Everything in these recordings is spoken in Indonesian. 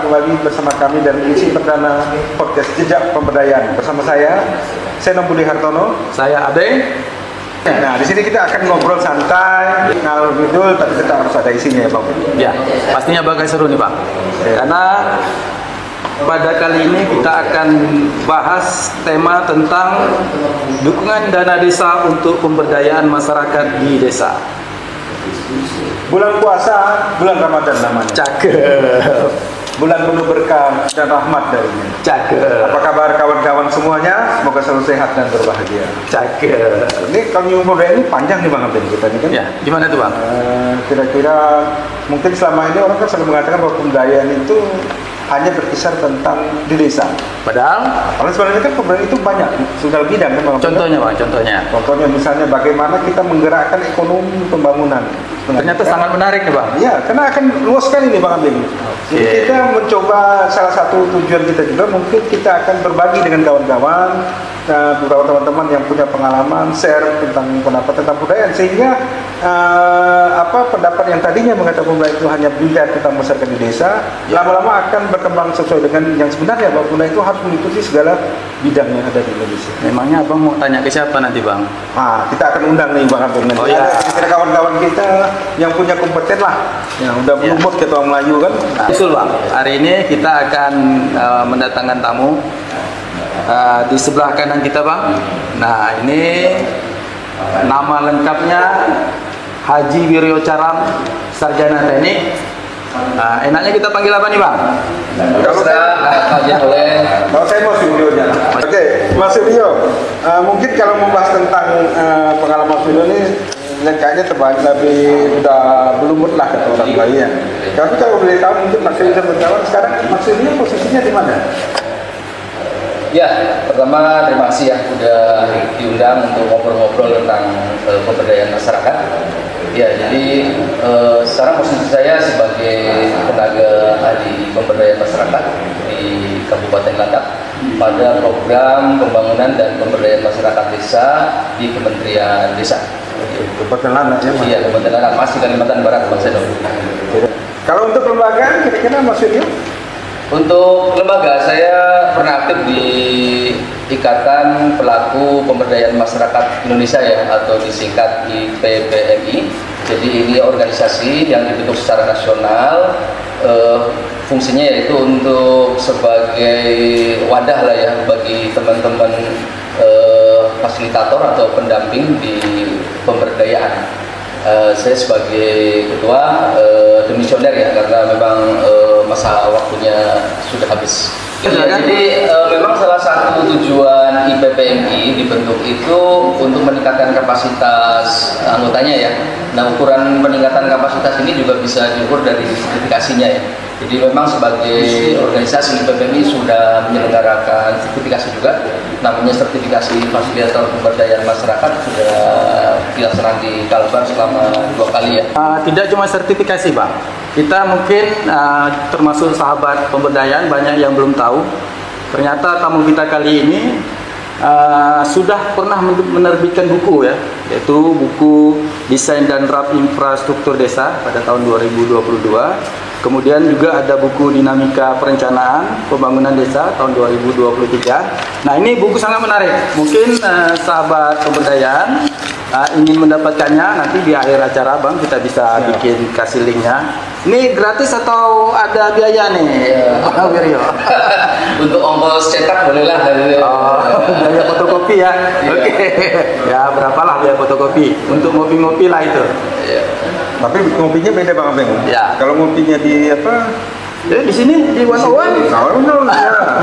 kembali bersama kami dari edisi perdana podcast Jejak Pemberdayaan. Bersama saya Seno Budi Hartono. Saya Ade. Nah, di sini kita akan ngobrol santai, ngalor ngidul, tapi tetap harus ada isinya ya, Bang. Ya, pastinya bakal seru nih, Pak. Karena pada kali ini kita akan bahas tema tentang dukungan dana desa untuk pemberdayaan masyarakat di desa. Bulan puasa, bulan Ramadan namanya. Cakep. Bulan penuh berkah dan rahmat darinya. Cakep. Apa kabar kawan-kawan semuanya? Semoga selalu sehat dan berbahagia. Cakep. Ini kalau pemberdayaan ini panjang nih Bang Abdul kita ini kan. Ya, gimana tuh Bang? Kira-kira mungkin selama ini orang kan selalu mengatakan bahwa pemberdayaan itu hanya berkisar tentang di desa. Padahal Sebenarnya kan pemberdayaan itu banyak, segala bidang kan Bang. Contohnya Bang, contohnya. Contohnya misalnya bagaimana kita menggerakkan ekonomi pembangunan. Ternyata sangat menarik nih Bang. Iya, karena akan luas sekali nih Bang Abdul. Jadi kita mencoba salah satu tujuan kita juga mungkin kita akan berbagi dengan kawan-kawan, beberapa teman-teman yang punya pengalaman, share tentang pendapat tentang pemberdayaan sehingga pendapat yang tadinya mengatakan pemberdayaan itu hanya bidang tentang masyarakat di desa, lama-lama akan berkembang sesuai dengan yang sebenarnya bahwa pemberdayaan itu harus mengikuti segala bidang yang ada di Indonesia. Memangnya Abang mau tanya ke siapa nanti Bang? Kita akan undang nih Bang Abdul. Oh ya. Ada kawan-kawan kita yang punya kompeten lah, yang udah berumur ketua Melayu kan. Betul Bang. Hari ini kita akan mendatangkan tamu di sebelah kanan kita Bang. Nah ini nama lengkapnya Haji Wiryo Caram, Sarjana Teknik. Enaknya kita panggil apa nih Bang? Kalau saya Mas Wiryo aja. Oke, Mas Wiryo, mungkin kalau membahas tentang pengalaman Mas Wiryo ini kayaknya lebih udah berumur lah kata orang lain. Tapi kalau boleh tahu mungkin Mas Wiryo berkawan sekarang Mas Wiryo posisinya di mana? Ya, pertama terima kasih ya udah diundang untuk ngobrol-ngobrol tentang pemberdayaan masyarakat. Ya, jadi sekarang posisi saya sebagai tenaga ahli pemberdayaan masyarakat di Kabupaten Landak pada program pembangunan dan pemberdayaan masyarakat desa di Kementerian Desa. Kabupaten Landak ya? Iya, Kabupaten Landak, masih Kalimantan Barat, Bang Seno. Kalau untuk lembaga, kira-kira Mas Wiryo? Untuk lembaga, saya pernah aktif di Ikatan Pelaku Pemberdayaan Masyarakat Indonesia ya, atau disingkat IPPMI. Jadi ini organisasi yang dibentuk secara nasional, fungsinya yaitu untuk sebagai wadah lah ya bagi teman-teman fasilitator atau pendamping di pemberdayaan. Saya sebagai ketua demisioner ya, karena memang masa waktunya sudah habis. Jadi memang salah satu tujuan IPPMI dibentuk itu untuk meningkatkan kapasitas anggotanya ya. Nah, ukuran peningkatan kapasitas ini juga bisa diukur dari sertifikasinya ya. Jadi memang sebagai organisasi IPPMI sudah menyelenggarakan sertifikasi juga, namanya sertifikasi fasilitator pemberdayaan masyarakat, sudah dilaksanakan di Kalbar selama 2 kali ya. Tidak cuma sertifikasi Bang, kita mungkin termasuk sahabat pemberdayaan banyak yang belum tahu. Ternyata tamu kita kali ini sudah pernah menerbitkan buku ya, yaitu buku Desain dan Draft Infrastruktur Desa pada tahun 2022. Kemudian juga ada buku Dinamika Perencanaan Pembangunan Desa tahun 2023. Nah ini buku sangat menarik. Mungkin sahabat pemberdayaan ingin mendapatkannya, nanti di akhir acara Bang kita bisa bikin kasih linknya. Ini gratis atau ada biaya nih Bang Wiryo? Untuk ongkos cetak bolehlah. Biaya fotokopi ya. Oke. Ya berapalah biaya fotokopi? Untuk ngopi-ngopi lah itu. Tapi ngopinya beda Bang Abeng. Ya. Kalau ngopinya di apa? Di sini di One.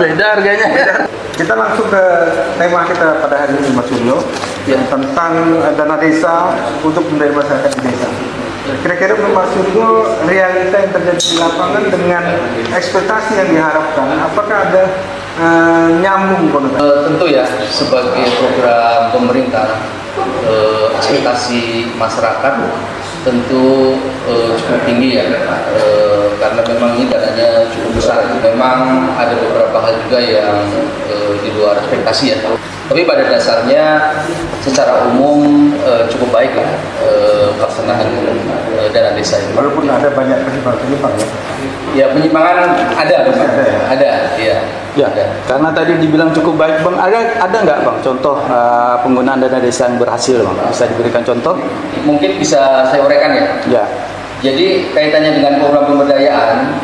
Beda harganya. Kita langsung ke tema kita pada hari ini Mas Wiryo, yang tentang dana desa untuk pemberdayaan masyarakat di desa. Kira-kira Mas Wiryo, realita yang terjadi di lapangan dengan ekspektasi yang diharapkan, apakah ada nyambung konotasi? Tentu ya, sebagai program pemerintah, ekspektasi masyarakat tentu cukup tinggi ya, karena memang ini dananya cukup besar. Memang ada beberapa hal juga yang di luar ekspektasi ya. Tapi pada dasarnya secara umum cukup baik lah pelaksanaan dana desa ini. Walaupun ada banyak penyimpangan ya. Ya penyimpangan ada, ya. Ya, karena tadi dibilang cukup baik, Bang. Ada nggak, Bang, contoh penggunaan dana desa yang berhasil, Bang? Bisa diberikan contoh? Mungkin bisa saya uraikan ya. Ya. Jadi kaitannya dengan program pemberdayaan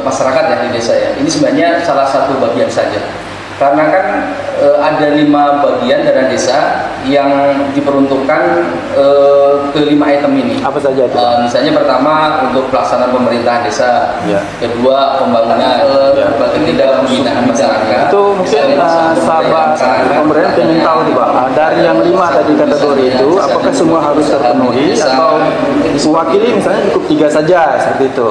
masyarakat ya di desa ya. Ini sebenarnya salah satu bagian saja. Karena kan ada 5 bagian dana desa yang diperuntukkan ke 5 item ini. Apa saja itu? Misalnya pertama untuk pelaksanaan pemerintahan desa, ya. Kedua pembangunan, ketiga pembinaan masyarakat. Itu mungkin sahabat pemerintah ingin tahu nih, Pak, dari yang 5 tadi kategori itu, apakah semua harus terpenuhi atau mewakili misalnya cukup 3 saja seperti itu?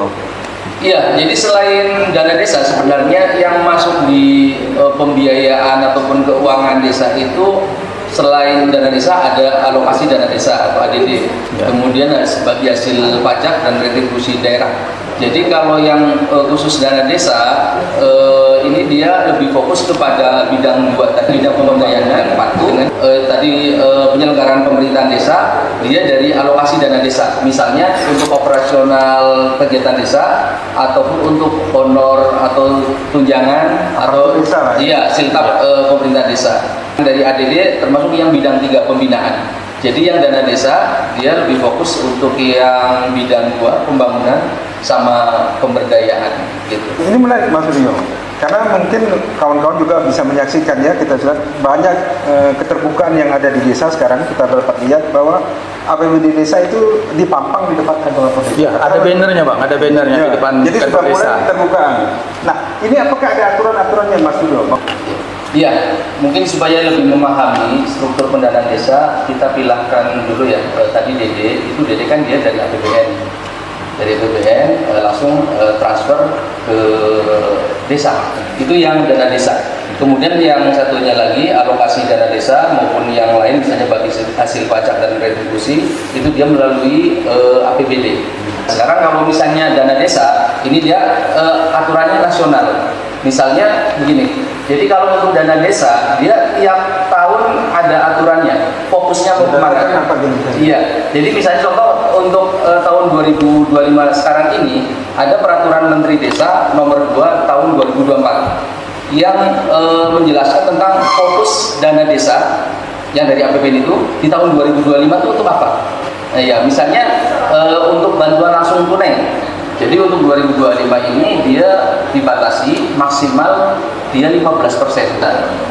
Iya, jadi selain dana desa sebenarnya yang masuk di pembiayaan ataupun keuangan desa itu selain dana desa ada alokasi dana desa atau ADD. Ya. Kemudian ada sebagai hasil pajak dan retribusi daerah. Jadi kalau yang khusus dana desa ini dia lebih fokus kepada bidang 2 tadi, bidang pemberdayaan dan patuh. Tadi penyelenggaraan pemerintahan desa dia dari alokasi dana desa. Misalnya untuk operasional kegiatan desa ataupun untuk honor atau tunjangan atau iya siltap pemerintah desa. Dari ADD termasuk yang bidang 3 pembinaan. Jadi yang dana desa dia lebih fokus untuk yang bidang 2 pembangunan sama pemberdayaan gitu. Ini menarik Mas Rio, karena mungkin kawan-kawan juga bisa menyaksikan ya, kita lihat banyak keterbukaan yang ada di desa sekarang. Kita dapat lihat bahwa APBD desa itu dipampang di depan kantor desa. Iya, ada bannernya, Bang, ada bannernya ya, di depan jadi kantor desa. Jadi keterbukaan. Nah, ini apakah ada aturan-aturannya Mas Rio? Iya, mungkin supaya lebih memahami struktur pendanaan desa, kita pilahkan dulu ya. Tadi DD kan dia dari APBN. Dari APBN langsung transfer ke desa. Itu yang dana desa. Kemudian yang satunya lagi alokasi dana desa maupun yang lain misalnya bagi hasil pajak dan retribusi itu dia melalui APBD. Sekarang kalau misalnya dana desa, ini dia aturannya nasional. Misalnya begini. Jadi kalau untuk dana desa, dia tiap tahun ada aturannya. Fokusnya mau kemana? Iya. Jadi misalnya contoh untuk tahun 2025 sekarang ini ada peraturan Menteri Desa nomor 2 tahun 2024 yang menjelaskan tentang fokus dana desa yang dari APBN itu di tahun 2025 itu untuk apa? Ya misalnya untuk bantuan langsung tunai. Jadi untuk 2025 ini dia dibatasi maksimal dia 15%.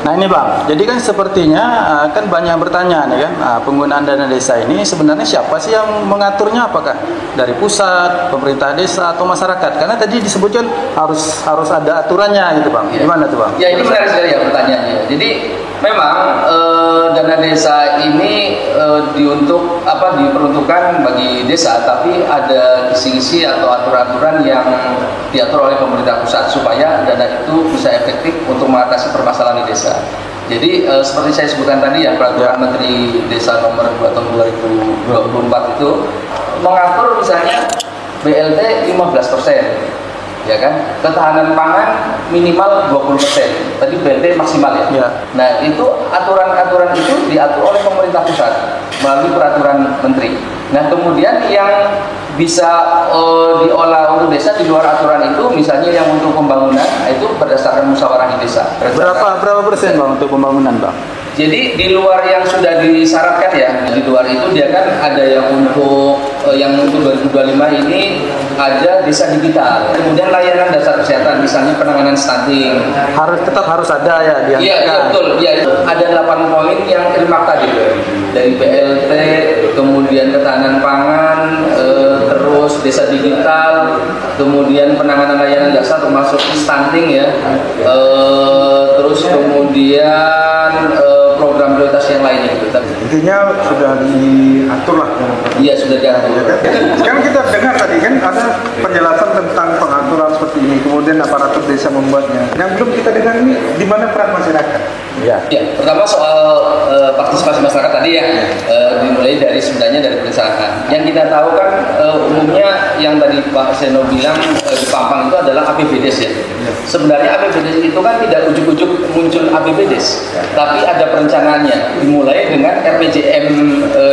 Nah ini Bang, jadi kan sepertinya kan banyak yang bertanya nih kan, penggunaan dana desa ini sebenarnya siapa sih yang mengaturnya? Apakah dari pusat, pemerintah desa atau masyarakat? Karena tadi disebutkan harus ada aturannya gitu Bang. Ya. Gimana tuh Bang? Ya ini menarik sekali ya pertanyaannya. Jadi memang dana desa ini diperuntukkan bagi desa, tapi ada kisi-kisi atau aturan-aturan yang diatur oleh pemerintah pusat supaya dana itu bisa efektif untuk mengatasi permasalahan di desa. Jadi seperti saya sebutkan tadi ya, peraturan Menteri Desa nomor 2 tahun 2024 itu mengatur misalnya BLT 15%. Ya kan, ketahanan pangan minimal 20%. Tadi BLT maksimal ya. Ya. Nah itu aturan-aturan itu diatur oleh pemerintah pusat melalui peraturan menteri. Nah kemudian yang bisa diolah untuk desa di luar aturan itu, misalnya yang untuk pembangunan itu berdasarkan musyawarah di desa. Berapa persen Bang untuk pembangunan Bang? Jadi di luar yang sudah disyaratkan ya, di luar itu dia kan ada yang untuk 2025 ini ada desa digital. Kemudian layanan dasar kesehatan, misalnya penanganan stunting. Tetap harus ada ya diangkat. Iya betul. Ya itu ada 8 poin yang terima tadi dari BLT, kemudian ketahanan pangan, terus desa digital, kemudian penanganan layanan dasar termasuk stunting ya, terus kemudian program prioritas yang lainnya gitu. Intinya sudah diatur lah. Iya sudah diatur. Ya kan? Sekarang kita dengar tadi kan ada penjelasan tentang pengaturan seperti ini. Kemudian kemudian aparatur desa membuatnya. Yang belum kita dengar ini di mana peran masyarakat? Ya, pertama soal partisipasi masyarakat tadi ya, dimulai dari sebenarnya dari perencanaan. Yang kita tahu kan umumnya yang tadi Pak Seno bilang di Pampang itu adalah APBDes ya. Sebenarnya APBDes itu kan tidak ujuk-ujuk muncul APBDes, tapi ada perencanaannya. Dimulai dengan RPJM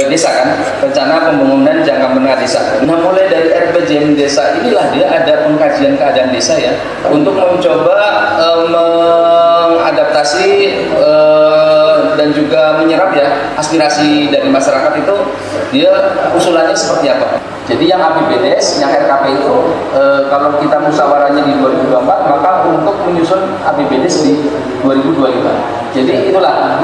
desa kan, rencana pembangunan jangka menengah desa. Nah, mulai dari RPJM desa inilah dia ada pengkajian keadaan desa ya, untuk mencoba mengadaptasi dan juga menyerap ya aspirasi dari masyarakat itu, dia usulannya seperti apa. Jadi yang APBDes, yang RKP itu kalau kita musyawarahnya di 2024, maka untuk menyusun APBDes di 2025. Jadi itulah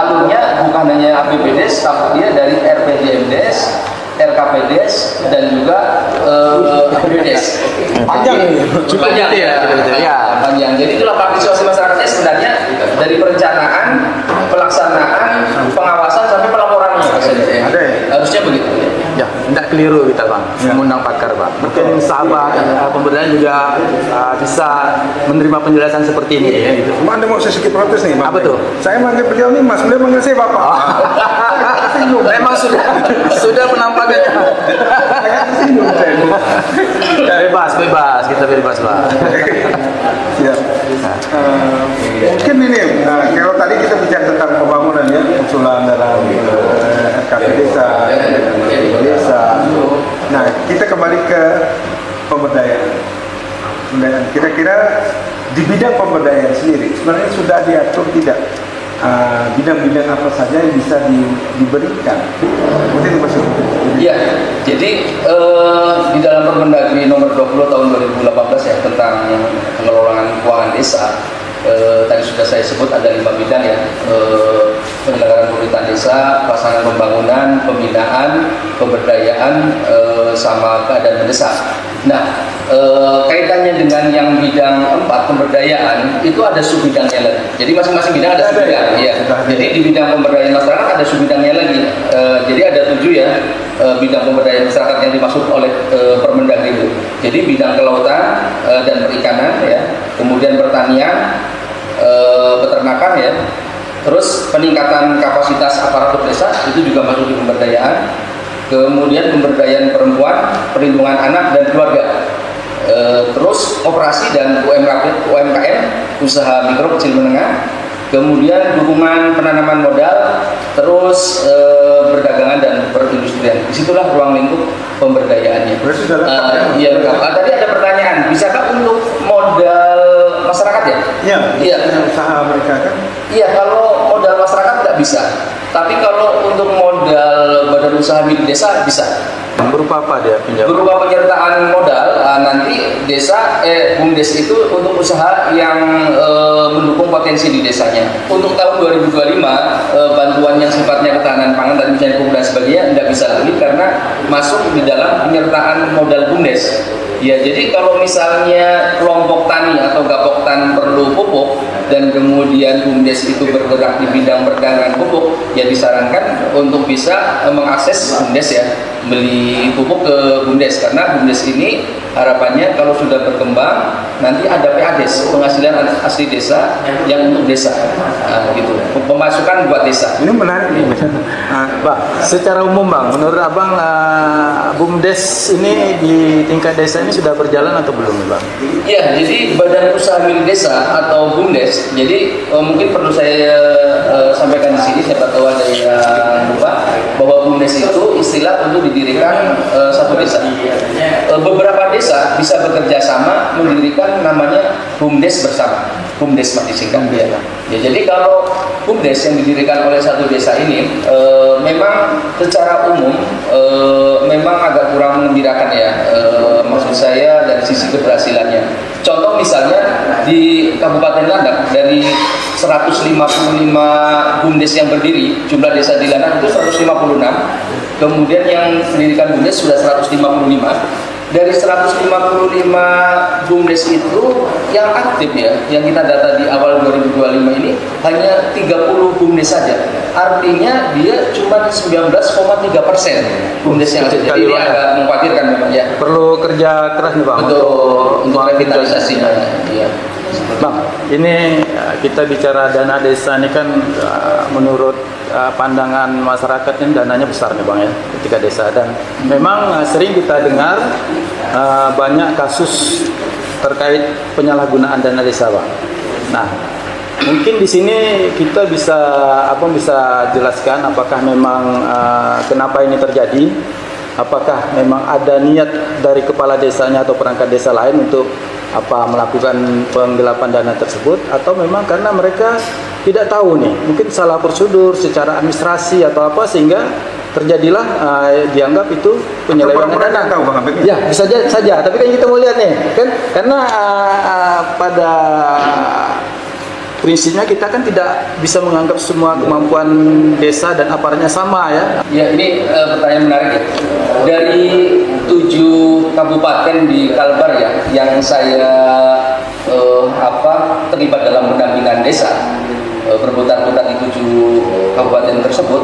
alurnya bukan hanya APBDes, tapi dia dari RPJMDes, RKPDes dan juga APBDes. Panjang ya. Panjang. Jadi itulah partisipasi masyarakatnya sebenarnya dari perencanaan, pelaksanaan, pengawasan sampai pelaporannya. Harusnya begitu. Ya, tidak keliru kita Bang, mengundang pakar Bang. Mungkin sahabat pemberdayaan juga bisa menerima penjelasan seperti ini ya, gitu. Anda mau sedikit protes nih Bang? Apa tuh? Saya manggil beliau nih Mas, beliau manggil saya Bapak. Memang sudah penampakannya. Bebas, kita bebas Bang. Ya. Mungkin ini, kalau tadi kita bicara tentang pembangunan ya, usulan dalam RKP desa. Nah, kita kembali ke pemberdayaan. Kira-kira di bidang pemberdayaan sendiri, sebenarnya sudah diatur tidak bidang-bidang apa saja yang bisa diberikan? Mungkin masih. Iya, jadi di dalam Permendagri nomor 20 tahun 2018 ya tentang pengelolaan keuangan desa, tadi sudah saya sebut ada 5 bidang ya, penyelenggaraan pemerintahan desa, pelaksanaan pembangunan, pembinaan, pemberdayaan, sama keadaan mendesak. Nah, kaitannya dengan yang bidang 4 pemberdayaan itu ada subbidangnya lagi. Jadi masing-masing bidang ada subbidang. Ya. Jadi di bidang pemberdayaan masyarakat ada subbidangnya lagi. Jadi ada 7 ya bidang pemberdayaan masyarakat yang dimaksud oleh Permendagri itu. Jadi bidang kelautan dan perikanan ya, kemudian pertanian, peternakan ya, terus peningkatan kapasitas aparatur desa itu juga masuk di pemberdayaan. Kemudian pemberdayaan perempuan, perlindungan anak dan keluarga, terus operasi dan UMKM, usaha mikro kecil menengah, kemudian dukungan penanaman modal, terus perdagangan dan perindustrian. Disitulah ruang lingkup pemberdayaannya. Iya, tadi ada pertanyaan, bisakah untuk modal masyarakat ya? Iya. Usaha mereka kan? Iya, kalau modal masyarakat tidak bisa. Tapi kalau untuk modal badan usaha milik desa bisa. Berupa apa dia pinjam? Berupa penyertaan modal. Nanti desa BUMDes itu untuk usaha yang mendukung potensi di desanya. Untuk tahun 2025 bantuan yang sifatnya ketahanan pangan dan misalnya pupuk dan sebagainya tidak bisa lagi karena masuk di dalam penyertaan modal BUMDes. Ya, jadi kalau misalnya kelompok tani atau gapoktan perlu pupuk dan kemudian BUMDes itu bergerak di bidang perdagangan pupuk, ya disarankan untuk bisa mengakses BUMDes ya, beli pupuk ke BUMDes karena BUMDes ini harapannya kalau sudah berkembang nanti ada PADes, penghasilan asli desa yang untuk desa, gitu, pemasukan buat desa. Ini menarik nih, Bang. Secara umum Bang, menurut Abang BUMDes ini di tingkat desa ini sudah berjalan atau belum Bang? Iya, jadi badan usaha milik desa atau BUMDes. Jadi mungkin perlu saya sampaikan di sini, siapa tahu ada yang lupa bahwa BUMDes itu istilah untuk didirikan satu desa. Beberapa desa bisa bekerja sama mendirikan namanya BUMDes bersama. BUMDes mati singkat ya. Jadi kalau BUMDes yang didirikan oleh satu desa ini memang secara umum memang agak kurang menggembirakan ya. Maksud saya dari sisi keberhasilannya. Contoh misalnya di Kabupaten Landak dari 155 BUMDes yang berdiri, jumlah desa di Landak itu 156. Kemudian yang mendirikan BUMDes sudah 155. dari 155 BUMDes itu yang aktif ya, yang kita data di awal 2025 ini hanya 30 BUMDes saja. Artinya dia cuma 19,3% BUMDes yang aktif. Jadi ini agak mengkhawatirkan memang ya. Perlu kerja keras nih Bang untuk revitalisasinya. Ya. Bang, ini kita bicara dana desa ini kan menurut pandangan masyarakat ini dananya besar nih Bang ya, ketika desa, dan memang sering kita dengar banyak kasus terkait penyalahgunaan dana desa Bang. Nah, mungkin di sini kita bisa jelaskan apakah memang kenapa ini terjadi? Apakah memang ada niat dari kepala desanya atau perangkat desa lain untuk melakukan penggelapan dana tersebut, atau memang karena mereka tidak tahu nih, mungkin salah prosedur secara administrasi atau apa sehingga terjadilah dianggap itu penyelewengan dana. Tahu Bang, ya bisa saja, tapi kan kita mau lihat nih kan, karena pada prinsipnya kita kan tidak bisa menganggap semua kemampuan desa dan aparatnya sama ya. Ya, ini pertanyaan menarik ya. Dari 7 kabupaten di Kalbar ya, yang saya terlibat dalam pendampingan desa, berputar-putar di 7 kabupaten tersebut,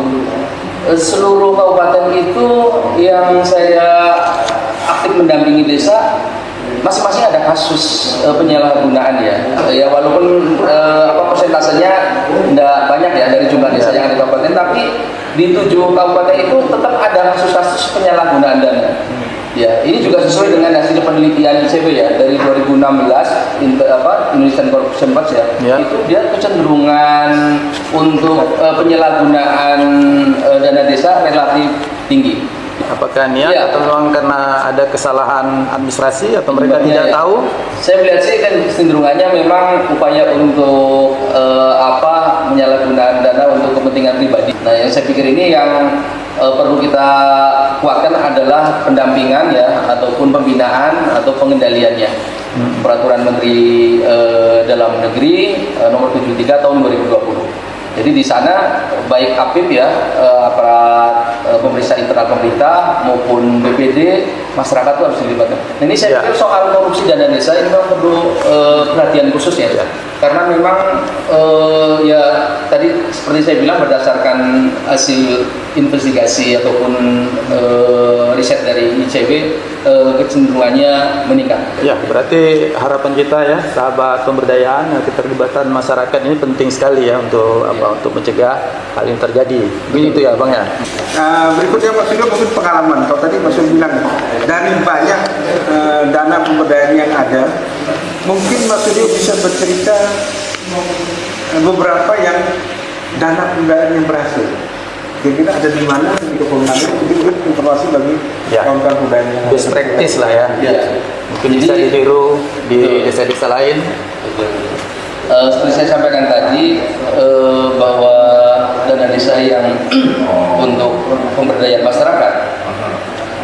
seluruh kabupaten itu yang saya aktif mendampingi desa, masing-masing ada kasus penyalahgunaan ya. Ya walaupun persentasenya tidak banyak ya dari jumlah desa yang ada di kabupaten, tapi di 7 kabupaten itu tetap ada kasus-kasus penyalahgunaan dana. Ya, ini juga sesuai dengan hasil penelitian ICB ya dari 2016 Indonesian Corruption Watch ya. Itu dia kecenderungan untuk penyalahgunaan dana desa relatif tinggi. Apakah niat atau memang karena ada kesalahan administrasi atau mereka tidak tahu? Saya melihat sih kan kecenderungannya memang upaya untuk menyalahgunaan dana untuk kepentingan pribadi. Nah, yang saya pikir ini yang perlu kita kuatkan adalah pendampingan ya, ataupun pembinaan atau pengendaliannya. Peraturan Menteri Dalam Negeri nomor 73 tahun 2020. Jadi di sana baik APIP ya, aparat pemerintah internal pemerintah maupun BPD, masyarakat itu harus dilibatkan. Nah, ini saya pikir soal korupsi dana desa ini memang perlu perhatian khusus ya. Karena memang ya tadi seperti saya bilang berdasarkan hasil investigasi ataupun riset dari ICB, kecenderungangannya meningkat. Ya, berarti harapan kita ya, sahabat pemberdayaan, keterlibatan masyarakat ini penting sekali ya untuk untuk mencegah hal yang terjadi. Begitu ya Bang ya. Berikutnya Mas Yudo mungkin pengalaman. Kalau tadi Mas Yudo bilang dari banyak dana pemberdayaan yang ada, mungkin Mas Yudo bisa bercerita beberapa yang dana pemberdayaan yang berhasil. Kira-kira ada di mana di kepentingan mungkin informasi bagi kawan-kawan pemberdayaan yang best practice lah ya. Mungkin bisa ditiru di desa-desa lain. Seperti saya sampaikan tadi bahwa dana desa yang untuk pemberdayaan masyarakat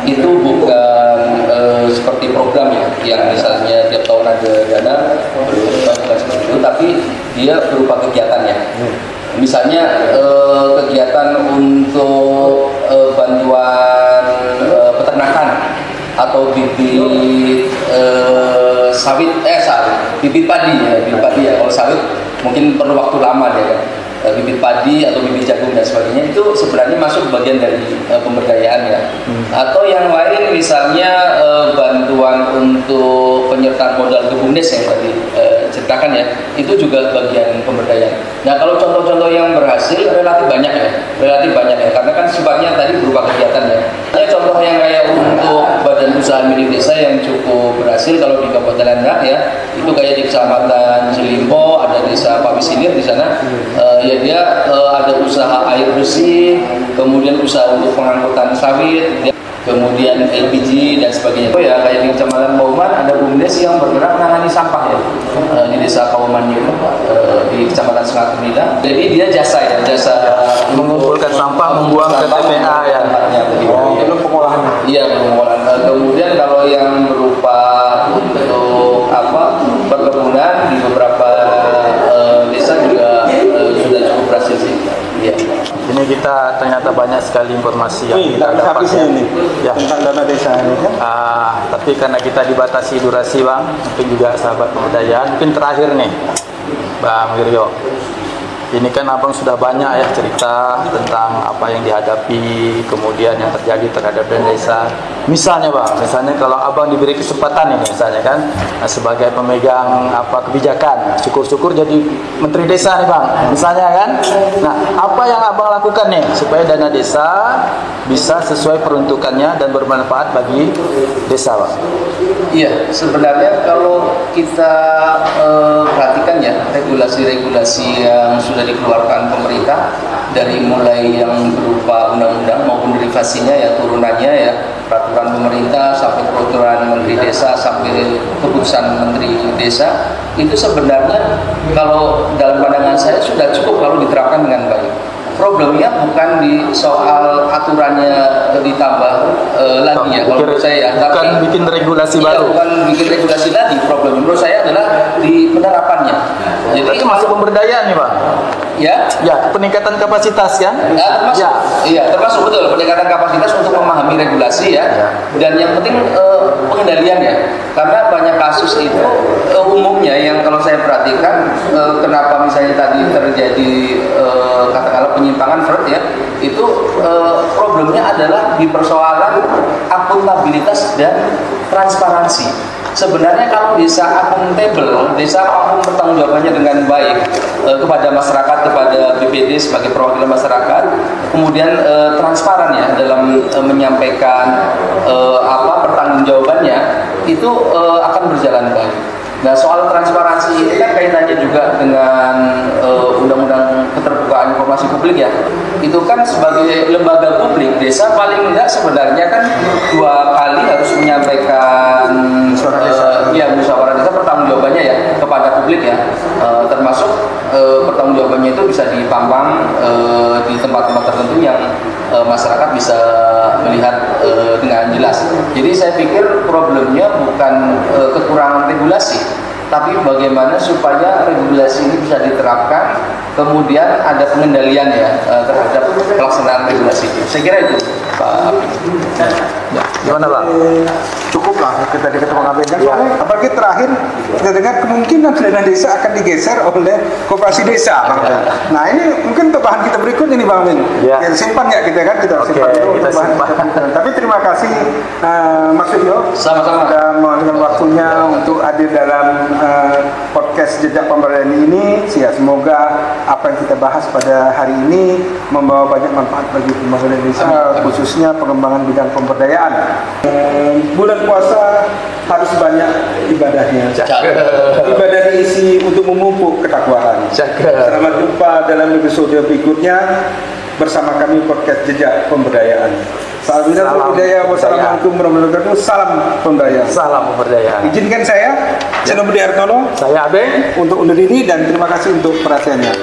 itu bukan seperti program ya, yang misalnya tiap tahun ada dana, bukan seperti itu, tapi dia berupa kegiatannya. Misalnya kegiatan untuk bantuan peternakan atau bibit bibit padi ya. Kalau sawit mungkin perlu waktu lama ya. Bibit padi atau bibit jagung dan sebagainya itu sebenarnya masuk bagian dari pemberdayaan ya. Atau yang lain misalnya bantuan untuk penyertaan modal ke BUMDes yang tadi ceritakan ya, itu juga bagian pemberdayaan. Nah, kalau contoh-contoh yang berhasil relatif banyak ya, karena kan sifatnya tadi berupa kegiatan ya. Contoh yang kayak untuk badan usaha milik desa yang cukup berhasil kalau di Kabupaten Landak ya, itu kayak di Kecamatan Cilimpo ada desa Pawisinir di sana. Ya dia ada usaha air bersih, kemudian usaha untuk pengangkutan sawit, kemudian LPG dan sebagainya. Oh ya, kayak di Kecamatan Kauman ada BUMDes yang bergerak menangani sampah ya, di desa Kauman di Kecamatan Sungai Kemida. Jadi dia jasa mengumpulkan sampah, membuang ke TPA ya. Itu pengolahan. Iya, pengolahan. Kemudian kalau yang berupa untuk perkebunan di beberapa desa juga sudah cukup berhasil sih. Ya. Ini kita ternyata banyak sekali sekali informasi yang kita dapat ya, tentang dana desa ini kan. Tapi karena kita dibatasi durasi Bang, mungkin juga sahabat pemberdayaan, mungkin terakhir nih Bang Wiryo, ini kan Abang sudah banyak ya cerita tentang apa yang dihadapi, kemudian yang terjadi terhadap dana desa. Misalnya Bang, misalnya kalau Abang diberi kesempatan ini misalnya kan, sebagai pemegang kebijakan, syukur-syukur jadi Menteri Desa nih Bang, misalnya kan. Nah, apa yang Abang lakukan nih supaya dana desa bisa sesuai peruntukannya dan bermanfaat bagi desa Bang? Iya, sebenarnya kalau kita perhatikan ya regulasi-regulasi yang sudah dikeluarkan pemerintah, dari mulai yang berupa undang-undang maupun derivasinya ya, turunannya ya, peraturan pemerintah sampai peraturan Menteri Desa sampai keputusan Menteri Desa, itu sebenarnya kalau dalam pandangan saya sudah cukup kalau diterapkan dengan baik. Problemnya bukan di soal aturannya ditambah lagi ya, kalau menurut saya ya, bukan bikin regulasi baru. Bukan bikin regulasi lagi, problemnya menurut saya adalah di penerapannya. Jadi itu masuk pemberdayaan nih Pak? Ya, peningkatan kapasitas kan? Termasuk, iya, termasuk betul peningkatan kapasitas untuk memahami regulasi ya. Dan yang penting pengendalian ya, karena banyak kasus itu umumnya yang kalau saya perhatikan, kenapa misalnya tadi terjadi katakanlah penyimpangan fraud ya, itu problemnya adalah di persoalan akuntabilitas dan transparansi. Sebenarnya kalau desa akuntabel, desa mampu bertanggungjawabannya dengan baik kepada masyarakat, kepada BPD sebagai perwakilan masyarakat, kemudian transparan ya dalam menyampaikan pertanggungjawabannya, itu akan berjalan baik. Nah, soal transparansi ini kan kaitannya juga dengan Undang-Undang Keterbukaan Informasi Publik ya. Itu kan sebagai lembaga publik, desa paling enggak sebenarnya kan 2 kali harus menyampaikan musyawarah desa pertanggungjawabannya ya kepada publik ya. Termasuk pertanggungjawabannya itu bisa dipambang di tempat-tempat tertentu yang masyarakat bisa melihat dengan jelas. Jadi saya pikir problemnya bukan kekurangan regulasi, tapi bagaimana supaya regulasi ini bisa diterapkan, kemudian ada pengendalian ya terhadap pelaksanaan regulasi itu. Saya kira itu Pak Api. Ya, gimana Pak? Cukup lah kita mengabaikan. Soalnya apalagi terakhir kita dengar kemungkinan dana desa akan digeser oleh koperasi desa. Nah ini mungkin untuk bahan kita berikut ini Bang Min. Ya. Simpan ya kita kan, kita simpan itu untuk bahan. Tapi terima kasih Mas Wiryo. Sama-sama. Sudah mengambil waktunya untuk hadir dalam podcast Jejak Pemberdayaan ini. Semoga apa yang kita bahas pada hari ini membawa banyak manfaat bagi pemberdayaan desa, khususnya pengembangan bidang pemberdayaan. Bulan puasa harus banyak ibadahnya. Ibadah diisi untuk memupuk ketakwaan. Selamat jumpa dalam episode berikutnya bersama kami podcast Jejak Pemberdayaan. Salam budaya, wassalamualaikum warahmatullahi wabarakatuh. Salam pemberdayaan. Salam pemberdayaan. Izinkan saya, Seno Budi Hartono, saya Abeng, untuk undur diri dan terima kasih untuk perhatiannya.